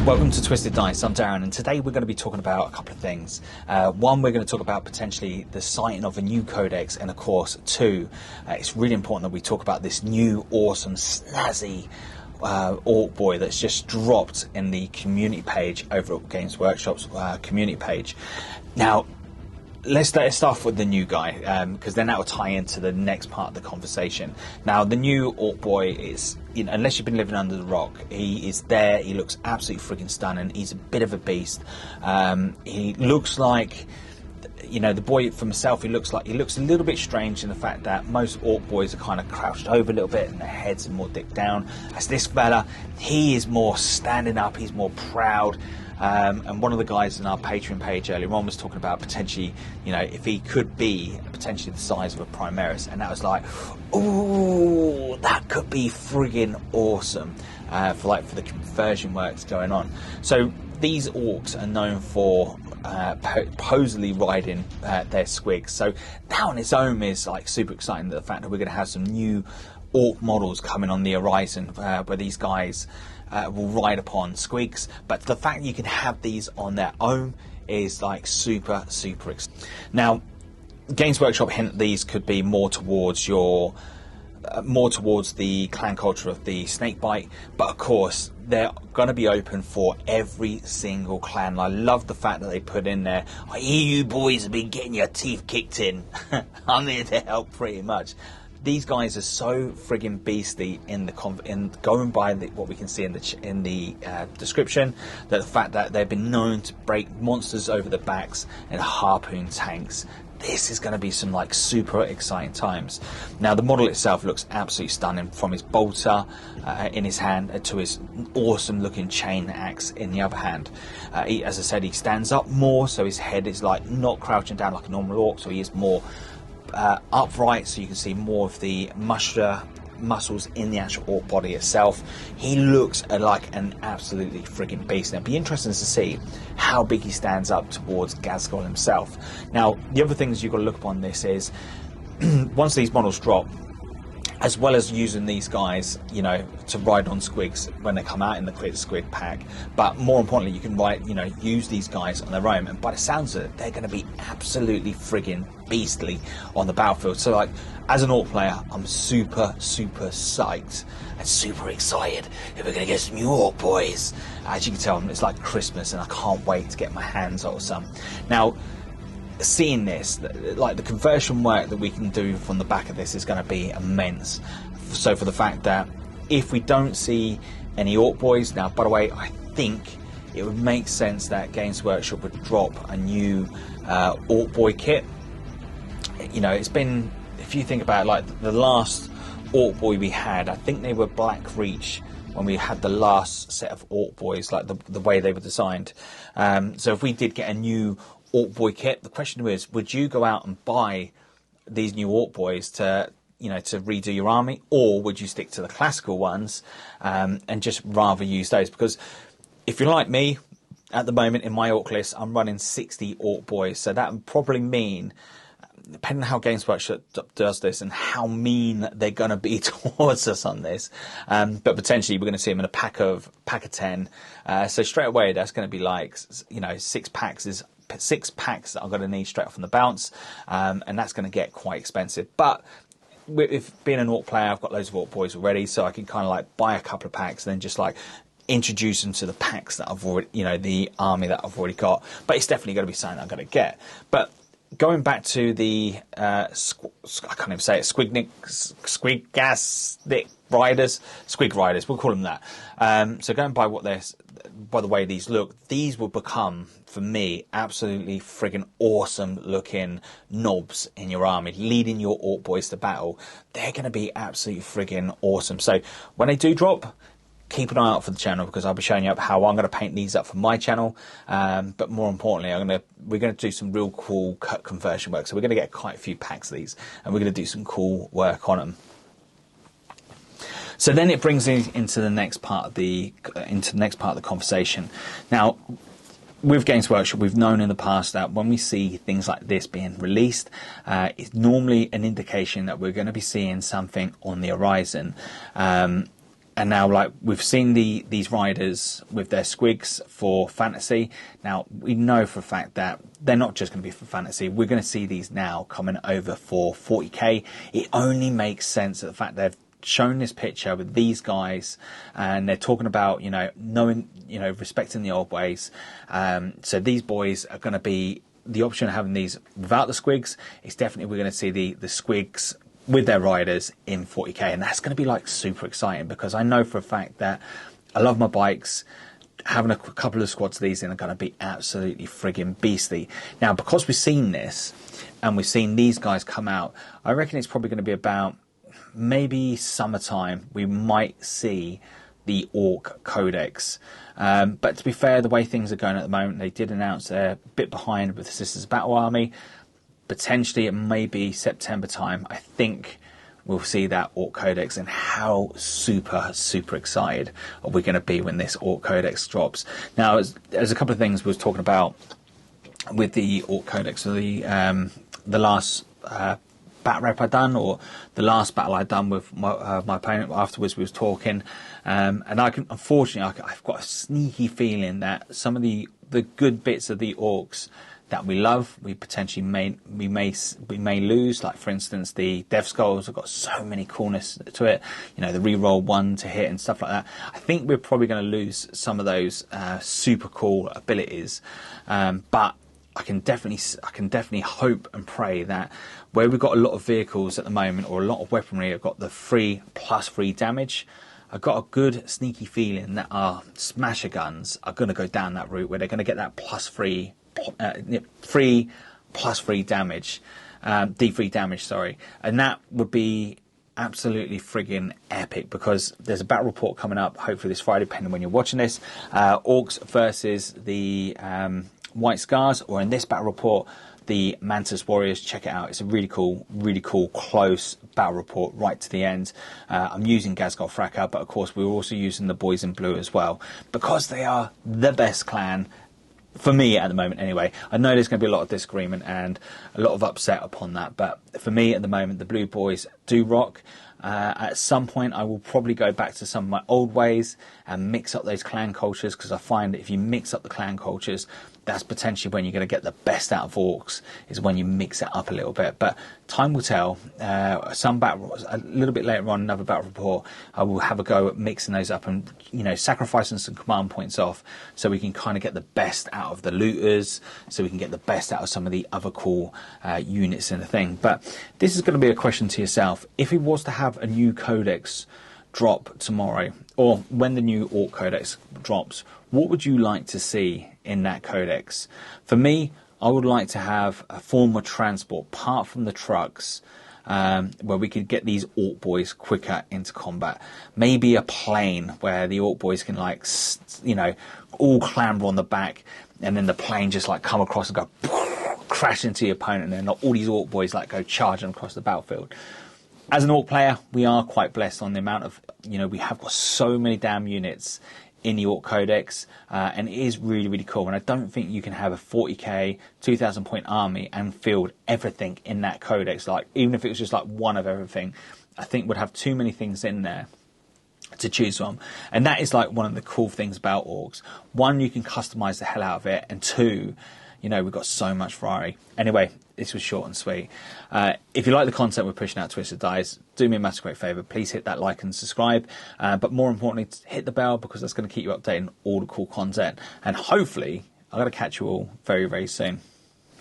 Welcome to Twisted Dice, I'm Darren, and today we're going to be talking about a couple of things. One, we're going to talk about potentially the sighting of a new codex, and of course, two, it's really important that we talk about this new, awesome, snazzy Ork boy that's just dropped in the community page over at Games Workshop's community page. Now, let's start off with the new guy, because then that will tie into the next part of the conversation. Now, the new Ork boy is, you know, unless you've been living under the rock, he is there. He looks absolutely freaking stunning. He's a bit of a beast. He looks like, you know, the boy for himself, he looks a little bit strange in the fact that most Ork boys are kind of crouched over a little bit and their heads are more dipped down. As this fella, he is more standing up. He's more proud. And one of the guys in our Patreon page earlier on was talking about potentially, you know, if he could be potentially the size of a Primaris, and that was like, ooh, that could be friggin' awesome for the conversion works going on. So these orcs are known for supposedly riding their squigs. So that on its own is like super exciting. The fact that we're going to have some new orc models coming on the horizon where these guys will ride upon squigs, but the fact that you can have these on their own is like super exciting. Now, Games Workshop hint these could be more towards your the clan culture of the snakebite, but of course they're going to be open for every single clan. I love the fact that they put in there, I hear you boys have been getting your teeth kicked in. I'm here to help pretty much. These guys are so friggin' beastly in going by what we can see in the description, that the fact that they've been known to break monsters over the backs and harpoon tanks. This is going to be some like super exciting times. Now, the model itself looks absolutely stunning, from his bolter in his hand to his awesome looking chain axe in the other hand. As I said, he stands up more, so his head is like not crouching down like a normal orc, so he is more upright, so you can see more of the muscles in the actual orc body itself. He looks like an absolutely friggin' beast. Now, it'd be interesting to see how big he stands up towards Ghazghkull himself. Now, the other things you've got to look upon this is once these models drop, as well as using these guys, you know, to ride on squigs when they come out in the squig pack, but more importantly, you can use these guys on their own, and by the sounds of it, they're going to be absolutely friggin' beastly on the battlefield. So, like, as an Ork player, I'm super psyched and super excited that we're going to get some new Ork boys. As you can tell, it's like Christmas, and I can't wait to get my hands on some. Now, seeing this, like the conversion work that we can do from the back of this is going to be immense. So for the fact that if we don't see any Ork boys, now by the way, I think it would make sense that Games Workshop would drop a new Ork boy kit. You know, it's been, if you think about it, like the last Ork boy we had, I think they were Black Reach when we had the last set of Ork boys, like the way they were designed. So if we did get a new Ork boy kit, the question is, would you go out and buy these new Ork boys to redo your army, or would you stick to the classical ones and just rather use those? Because if you're like me, at the moment in my Ork list, I'm running 60 Ork boys, so that would probably mean, depending on how Games Workshop does this and how mean they're going to be towards us on this, but potentially we're going to see them in a pack of 10. So straight away, that's going to be like, you know, 6 packs that I'm going to need straight off from the bounce, and that's going to get quite expensive. But if being an Ork player, I've got loads of Ork boys already, so I can kind of like buy a couple of packs and then just like introduce them to the packs that I've already, you know, the army that I've already got. But it's definitely going to be something I'm going to get. But going back to the I can't even say it, squig riders, we'll call them that. So going by the way these look, these will become, for me, absolutely friggin' awesome looking knobs in your army, leading your Ork boys to battle. They're going to be absolutely friggin' awesome. So when they do drop, keep an eye out for the channel, because I'll be showing you up how I'm going to paint these up for my channel. But more importantly, we're going to do some real cool cut conversion work. So we're going to get quite a few packs of these, and we're going to do some cool work on them. So then it brings me into the next part of the conversation. Now, with Games Workshop, we've known in the past that when we see things like this being released, it's normally an indication that we're going to be seeing something on the horizon. And now, like, we've seen these riders with their squigs for fantasy. Now, we know for a fact that they're not just going to be for fantasy. We're going to see these now coming over for 40k. It only makes sense that the fact they've shown this picture with these guys, and they're talking about, you know, knowing, you know, respecting the old ways. So these boys are going to be the option of having these without the squigs. It's definitely, we're going to see the squigs with their riders in 40k, and that's going to be like super exciting, because I know for a fact that I love my bikes. Having a couple of squads of these in are going to be absolutely friggin' beastly. Now, because we've seen this and we've seen these guys come out, I reckon it's probably going to be about maybe summertime we might see the Ork Codex. But to be fair, the way things are going at the moment, they did announce they're a bit behind with the Sisters Battle Army. Potentially it may be September time. I think we'll see that Ork Codex, and how super excited are we going to be when this Ork Codex drops. Now, there's a couple of things we was talking about with the Ork Codex. So the last bat rep I done, or the last battle I done with my opponent, afterwards we was talking, and I can, unfortunately, I've got a sneaky feeling that some of the good bits of the Orks that we love, we potentially may lose. Like, for instance, the Death Skulls have got so many coolness to it, you know, the reroll 1 to hit and stuff like that. I think we're probably going to lose some of those super cool abilities, but I can definitely hope and pray that where we've got a lot of vehicles at the moment, or a lot of weaponry, I've got the 3+3 damage. I've got a good sneaky feeling that our smasher guns are going to go down that route, where they're going to get that +3 3+3 damage, D3 damage, sorry, and that would be absolutely friggin' epic, because there's a battle report coming up hopefully this Friday, depending on when you're watching this. Orks versus the White Scars, or in this battle report, the Mantis Warriors. Check it out. It's a really cool, close battle report right to the end. I'm using Gazgol Fracka, but of course we're also using the boys in blue as well, because they are the best clan for me at the moment anyway. I know there's going to be a lot of disagreement and a lot of upset upon that, but for me at the moment, the blue boys do rock. At some point I will probably go back to some of my old ways and mix up those clan cultures, because I find that if you mix up the clan cultures, that's potentially when you're going to get the best out of Orks, is when you mix it up a little bit. But time will tell. Some battle, a little bit later on, another battle report, I will have a go at mixing those up and, you know, sacrificing some command points off, so we can kind of get the best out of the looters, so we can get the best out of some of the other cool units in the thing. But this is going to be a question to yourself. If it was to have a new codex drop tomorrow, or when the new Ork Codex drops, what would you like to see in that codex? For me, I would like to have a form of transport, apart from the trucks, where we could get these Ork boys quicker into combat. Maybe a plane where the Ork boys can, like, you know, all clamber on the back, and then the plane just like come across and go crash into your opponent, and then all these Ork boys like go charging across the battlefield. As an Ork player, we are quite blessed on the amount of, you know, we have got so many damn units in the Ork Codex, and it is really cool. And I don't think you can have a 40k 2,000 point army and field everything in that codex. Like, even if it was just like one of everything, I think would have too many things in there to choose from. And that is like one of the cool things about Orks. One, you can customize the hell out of it, and two, you know, we've got so much variety. Anyway, this was short and sweet. If you like the content we're pushing out, Twisted Dice, do me a massive great favour. Please hit that like and subscribe. But more importantly, hit the bell, because that's going to keep you updated on all the cool content. And hopefully, I'm going to catch you all very soon.